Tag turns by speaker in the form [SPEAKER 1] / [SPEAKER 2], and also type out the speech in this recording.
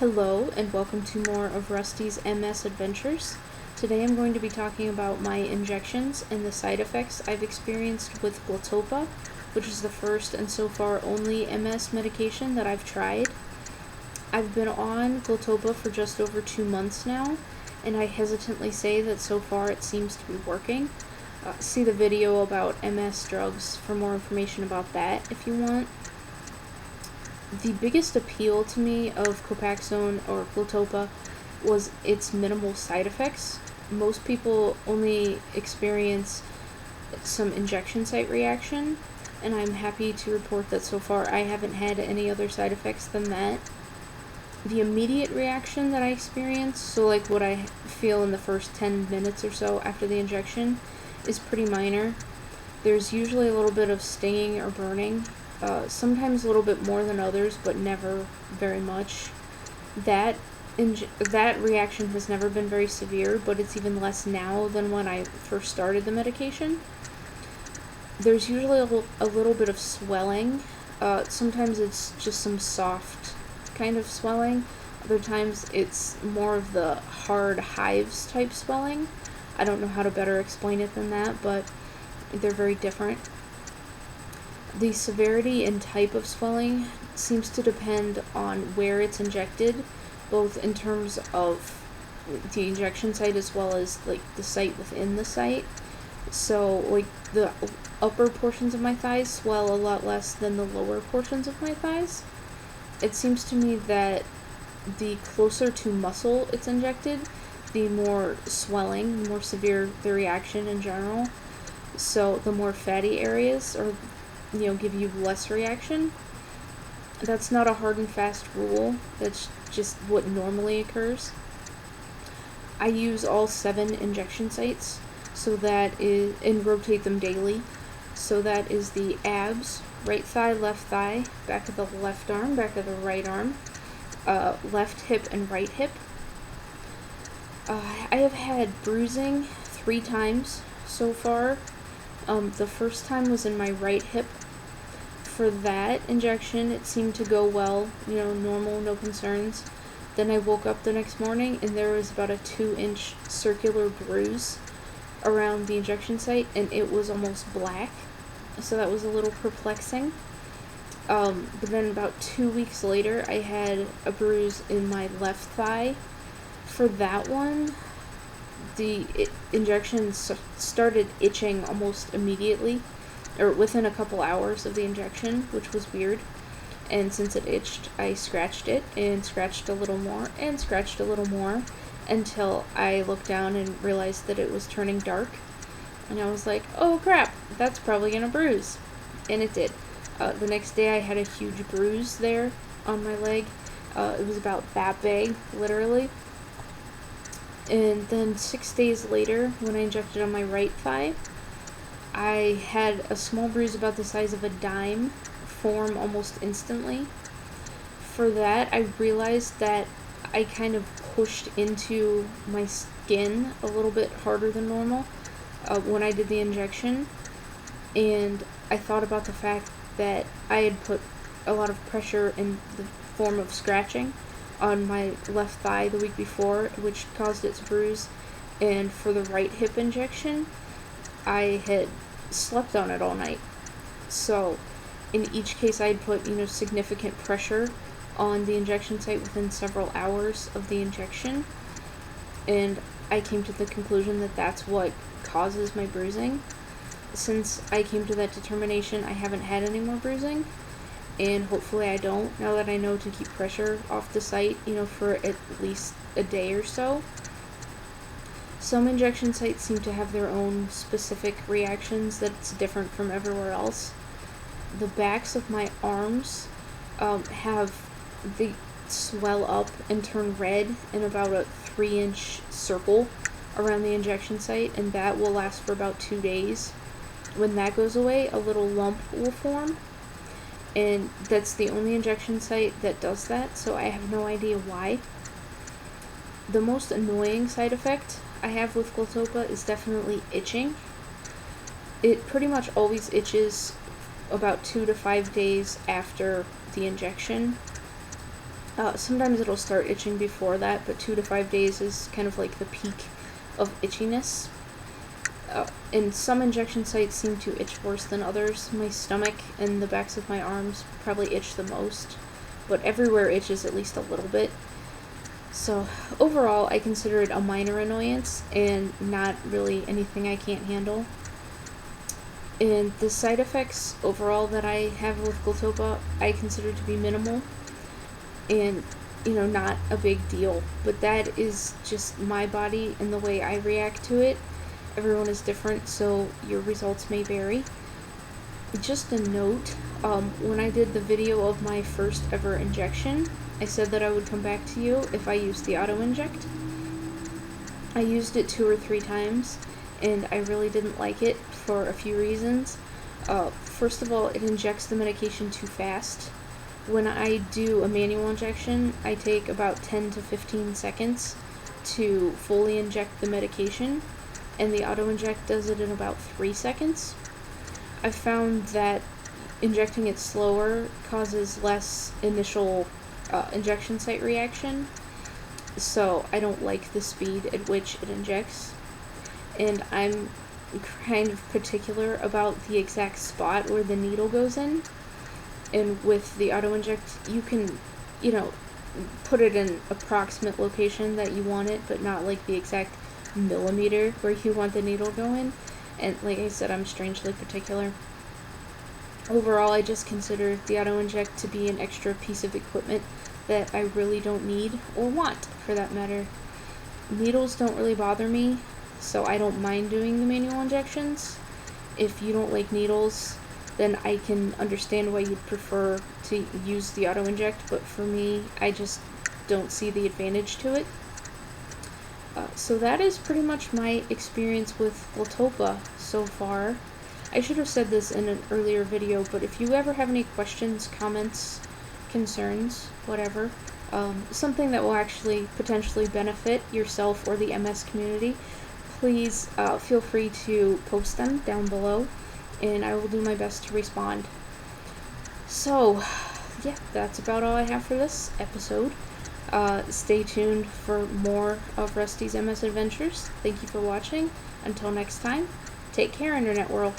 [SPEAKER 1] Hello, and welcome to more of Rusty's MS Adventures. Today I'm going to be talking about my injections and the side effects I've experienced with Glatopa, which is the first and so far only MS medication that I've tried. I've been on Glatopa for just over 2 months now, and I hesitantly say that so far it seems to be working. See the video about MS drugs for more information about that if you want. The biggest appeal to me of Copaxone or Glatopa was its minimal side effects. Most people only experience some injection site reaction, and I'm happy to report that so far I haven't had any other side effects than that. The immediate reaction that I experience, so like what I feel in the first 10 minutes or so after the injection, is pretty minor. There's usually a little bit of stinging or burning, sometimes a little bit more than others, but never very much. That reaction has never been very severe, but it's even less now than when I first started the medication. There's usually a little bit of swelling. Sometimes it's just some soft kind of swelling. Other times it's more of the hard hives type swelling. I don't know how to better explain it than that, but they're very different. The severity and type of swelling seems to depend on where it's injected, both in terms of the injection site as well as like the site within the site. So like the upper portions of my thighs swell a lot less than the lower portions of my thighs. It seems to me that the closer to muscle it's injected, the more swelling, the more severe the reaction in general. So the more fatty areas give you less reaction. That's not a hard and fast rule. That's just what normally occurs. I use all 7 injection sites, and rotate them daily. So that is the abs, right thigh, left thigh, back of the left arm, back of the right arm, left hip and right hip. I have had bruising 3 times so far. The first time was in my right hip. For that injection, it seemed to go well, normal, no concerns. Then I woke up the next morning and there was about a 2-inch circular bruise around the injection site, and it was almost black. So that was a little perplexing. But then about 2 weeks later, I had a bruise in my left thigh. For that one, the injection started itching almost immediately, or within a couple hours of the injection, which was weird. And since it itched, I scratched it, and scratched a little more, and scratched a little more, until I looked down and realized that it was turning dark. And I was like, oh crap, that's probably gonna bruise. And it did. The next day I had a huge bruise there on my leg. It was about that big, literally. And then 6 days later, when I injected on my right thigh, I had a small bruise about the size of a dime form almost instantly. For that, I realized that I kind of pushed into my skin a little bit harder than normal when I did the injection. And I thought about the fact that I had put a lot of pressure in the form of scratching on my left thigh the week before, which caused it to bruise. And for the right hip injection, I had slept on it all night. So in each case, I had put significant pressure on the injection site within several hours of the injection, and I came to the conclusion that that's what causes my bruising. Since I came to that determination, I haven't had any more bruising, and hopefully I don't, now that I know to keep pressure off the site, for at least a day or so. Some injection sites seem to have their own specific reactions that's different from everywhere else. The backs of my arms they swell up and turn red in about a 3-inch circle around the injection site, and that will last for about 2 days. When that goes away, a little lump will form, and that's the only injection site that does that, so I have no idea why. The most annoying side effect I have with Glatopa is definitely itching. It pretty much always itches about 2 to 5 days after the injection. Sometimes it'll start itching before that, but 2 to 5 days is kind of like the peak of itchiness. And some injection sites seem to itch worse than others. My stomach and the backs of my arms probably itch the most, but everywhere itches at least a little bit. So overall, I consider it a minor annoyance and not really anything I can't handle. And the side effects overall that I have with Glatopa, I consider to be minimal and, not a big deal. But that is just my body and the way I react to it. Everyone is different, so your results may vary. Just a note, when I did the video of my first ever injection, I said that I would come back to you if I used the auto-inject. I used it 2 or 3 times, and I really didn't like it for a few reasons. First of all, it injects the medication too fast. When I do a manual injection, I take about 10 to 15 seconds to fully inject the medication, and the auto-inject does it in about 3 seconds. I've found that injecting it slower causes less initial injection site reaction, so I don't like the speed at which it injects. And I'm kind of particular about the exact spot where the needle goes in. And with the auto-inject, you can, put it in approximate location that you want it, but not like the exact millimeter where you want the needle go in. And like I said, I'm strangely particular. Overall, I just consider the auto-inject to be an extra piece of equipment that I really don't need, or want, for that matter. Needles don't really bother me, so I don't mind doing the manual injections. If you don't like needles, then I can understand why you'd prefer to use the auto-inject, but for me, I just don't see the advantage to it. So that is pretty much my experience with Glatopa so far. I should have said this in an earlier video, but if you ever have any questions, comments, concerns, whatever, something that will actually potentially benefit yourself or the MS community, please feel free to post them down below, and I will do my best to respond. So, yeah, that's about all I have for this episode. Stay tuned for more of Rusty's MS adventures. Thank you for watching. Until next time, take care, Internet World.